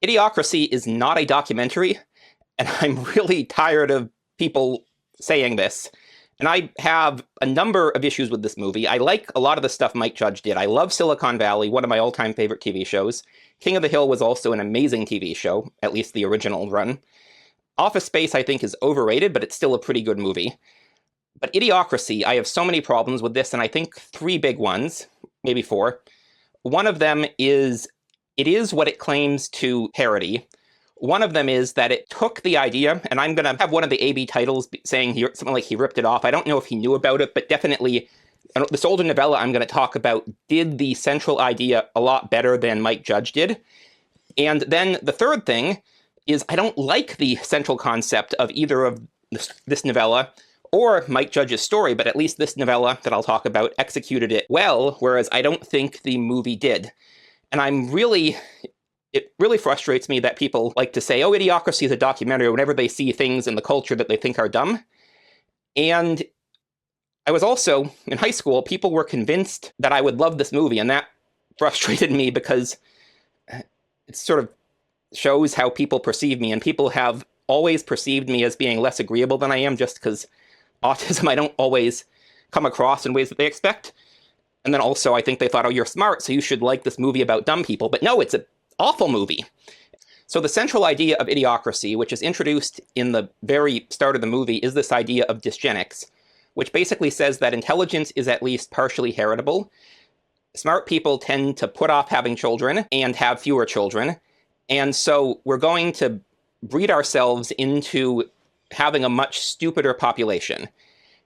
Idiocracy is not a documentary, and I'm really tired of people saying this. And I have a number of issues with this movie. I like a lot of the stuff Mike Judge did. I love Silicon Valley, one of my all-time favorite TV shows. King of the Hill was also an amazing TV show, at least the original run. Office Space, I think, is overrated, but it's still a pretty good movie. But Idiocracy, I have so many problems with this, and I think three big ones, maybe four. One of them is it is what it claims to parody. One of them is that it took the idea, and I'm going to have one of the AB titles saying something like he ripped it off. I don't know if he knew about it, but definitely this older novella I'm going to talk about did the central idea a lot better than Mike Judge did. And then the third thing is I don't like the central concept of either of this novella or Mike Judge's story, but at least this novella that I'll talk about executed it well, whereas I don't think the movie did. And it really frustrates me that people like to say, oh, Idiocracy is a documentary whenever they see things in the culture that they think are dumb. And I was also, in high school, people were convinced that I would love this movie, and that frustrated me because it sort of shows how people perceive me, and people have always perceived me as being less agreeable than I am just because autism I don't always come across in ways that they expect. And then also I think they thought, oh, you're smart, so you should like this movie about dumb people. But no, it's an awful movie. So the central idea of Idiocracy, which is introduced in the very start of the movie, is this idea of dysgenics, which basically says that intelligence is at least partially heritable. Smart people tend to put off having children and have fewer children. And so we're going to breed ourselves into having a much stupider population.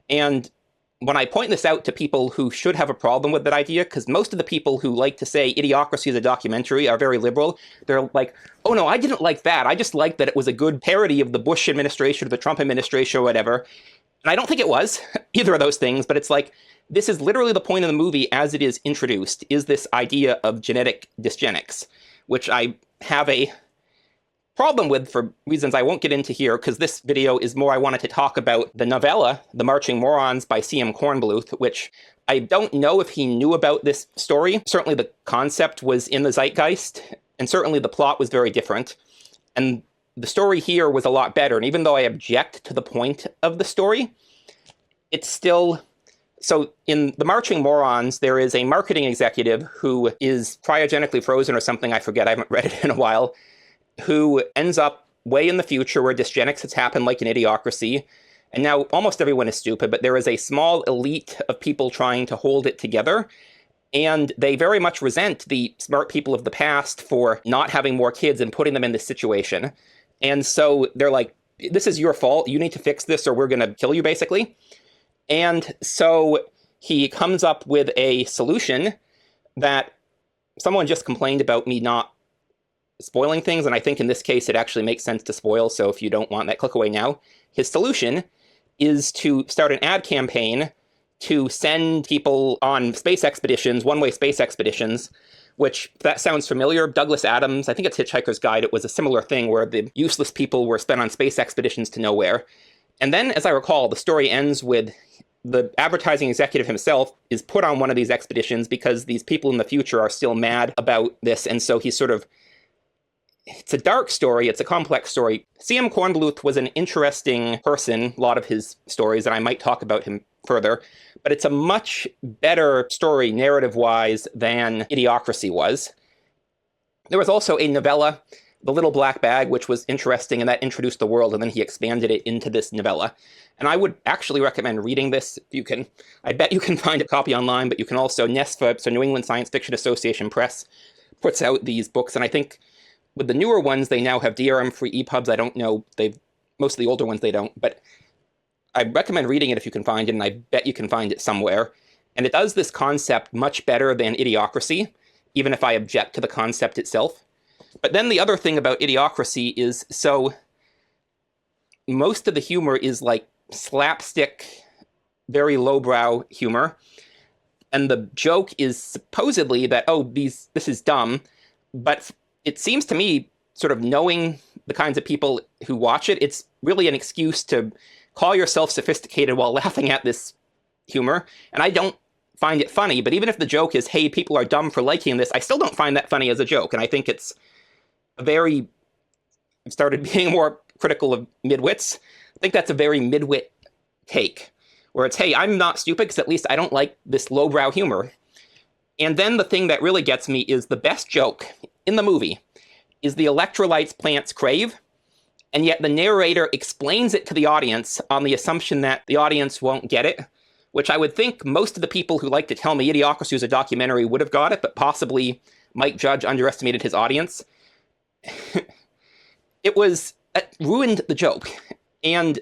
And when I point this out to people who should have a problem with that idea, because most of the people who like to say Idiocracy is a documentary are very liberal, they're like, oh no, I didn't like that. I just liked that it was a good parody of the Bush administration or the Trump administration or whatever. And I don't think it was either of those things, but it's like, this is literally the point of the movie as it is introduced, is this idea of genetic dysgenics, which I have a problem with for reasons I won't get into here, because this video is more I wanted to talk about the novella, The Marching Morons by C.M. Kornbluth, which I don't know if he knew about this story. Certainly the concept was in the zeitgeist, and certainly the plot was very different. And the story here was a lot better, and even though I object to the point of the story, it's still... So in The Marching Morons, there is a marketing executive who is cryogenically frozen or something, I forget, I haven't read it in a while, who ends up way in the future where dysgenics has happened like an Idiocracy. And now almost everyone is stupid, but there is a small elite of people trying to hold it together. And they very much resent the smart people of the past for not having more kids and putting them in this situation. And so they're like, this is your fault. You need to fix this or we're going to kill you, basically. And so he comes up with a solution that someone just complained about me not spoiling things, and I think in this case it actually makes sense to spoil, so if you don't want that, click away now. His solution is to start an ad campaign to send people on space expeditions, one-way space expeditions, which, if that sounds familiar, Douglas Adams, I think it's Hitchhiker's Guide, it was a similar thing where the useless people were sent on space expeditions to nowhere. And then, as I recall, the story ends with the advertising executive himself is put on one of these expeditions because these people in the future are still mad about this, and so he's sort of... It's a dark story, it's a complex story. C.M. Kornbluth was an interesting person, a lot of his stories, and I might talk about him further, but it's a much better story, narrative-wise, than Idiocracy was. There was also a novella, The Little Black Bag, which was interesting, and that introduced the world, and then he expanded it into this novella. And I would actually recommend reading this if you can. I bet you can find a copy online, but you can also, NESFA, so New England Science Fiction Association Press, puts out these books, and I think with the newer ones, they now have DRM-free EPUBs. I don't know, most of the older ones they don't, but I recommend reading it if you can find it, and I bet you can find it somewhere. And it does this concept much better than Idiocracy, even if I object to the concept itself. But then the other thing about Idiocracy is, so most of the humor is like slapstick, very lowbrow humor. And the joke is supposedly that, oh, this is dumb, but it seems to me, sort of knowing the kinds of people who watch it, it's really an excuse to call yourself sophisticated while laughing at this humor. And I don't find it funny, but even if the joke is, hey, people are dumb for liking this, I still don't find that funny as a joke. And I think it's I've started being more critical of midwits. I think that's a very midwit take, where it's, hey, I'm not stupid because at least I don't like this lowbrow humor. And then the thing that really gets me is the best joke in the movie is the electrolytes plants crave, and yet the narrator explains it to the audience on the assumption that the audience won't get it, which I would think most of the people who like to tell me Idiocracy is a documentary would have got it, but possibly Mike Judge underestimated his audience. It ruined the joke. And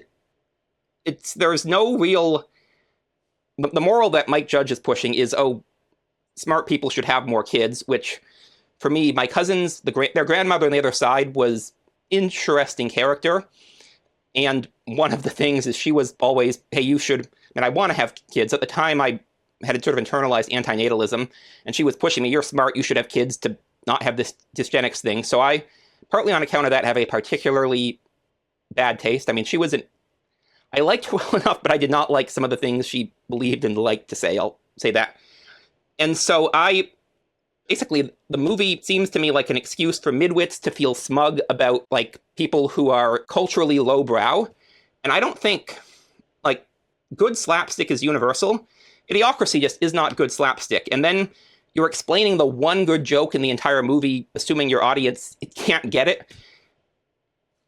there's no real, the moral that Mike Judge is pushing is, oh, smart people should have more kids, which for me, my cousins, their grandmother on the other side was interesting character. And one of the things is she was always, hey, you should, and I want to have kids. At the time, I had sort of internalized antinatalism, and she was pushing me, you're smart, you should have kids to not have this dysgenics thing. So I, partly on account of that, have a particularly bad taste. I mean, I liked her well enough, but I did not like some of the things she believed and liked to say. I'll say that. And so basically, the movie seems to me like an excuse for midwits to feel smug about, like, people who are culturally lowbrow. And I don't think, like, good slapstick is universal. Idiocracy just is not good slapstick. And then you're explaining the one good joke in the entire movie, assuming your audience can't get it.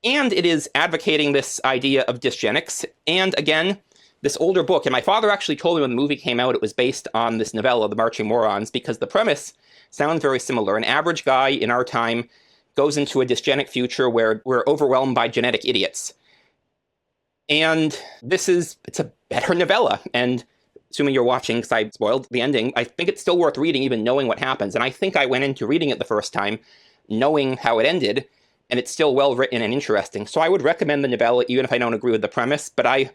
And it is advocating this idea of dysgenics. And again, this older book, and my father actually told me when the movie came out, it was based on this novella, The Marching Morons, because the premise sounds very similar. An average guy in our time goes into a dysgenic future where we're overwhelmed by genetic idiots. And it's a better novella. And assuming you're watching, because I spoiled the ending, I think it's still worth reading, even knowing what happens. And I think I went into reading it the first time, knowing how it ended, and it's still well written and interesting. So I would recommend the novella, even if I don't agree with the premise. But I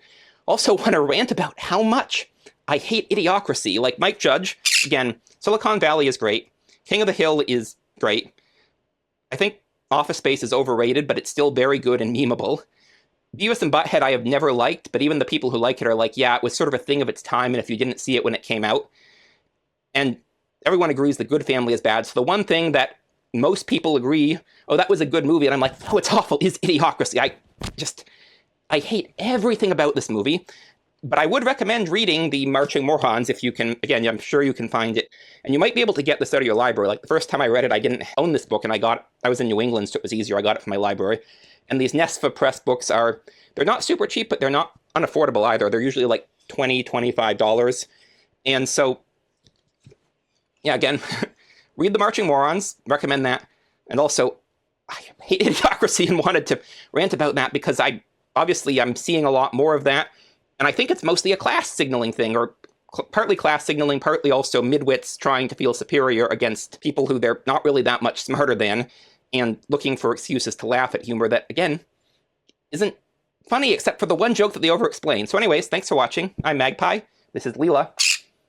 also want to rant about how much I hate Idiocracy. Like Mike Judge, again, Silicon Valley is great. King of the Hill is great. I think Office Space is overrated, but it's still very good and memeable. Beavis and Butthead I have never liked, but even the people who like it are like, yeah, it was sort of a thing of its time, and if you didn't see it when it came out. And everyone agrees The Good Family is bad. So the one thing that most people agree, oh, that was a good movie, and I'm like, oh, it's awful, is Idiocracy. I hate everything about this movie. But I would recommend reading The Marching Morons if you can. Again, I'm sure you can find it. And you might be able to get this out of your library. Like the first time I read it, I didn't own this book, and I was in New England, so it was easier. I got it from my library. And these Nesfa Press books they're not super cheap, but they're not unaffordable either. They're usually like $20, $25. And so, yeah, again, read The Marching Morons, recommend that. And also, I hate Idiocracy and wanted to rant about that because I'm seeing a lot more of that. And I think it's mostly a class signaling thing, or partly class signaling, partly also midwits trying to feel superior against people who they're not really that much smarter than, and looking for excuses to laugh at humor that, again, isn't funny except for the one joke that they over-explain. So anyways, thanks for watching. I'm Magpie. This is Leela.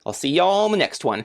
I'll see y'all in the next one.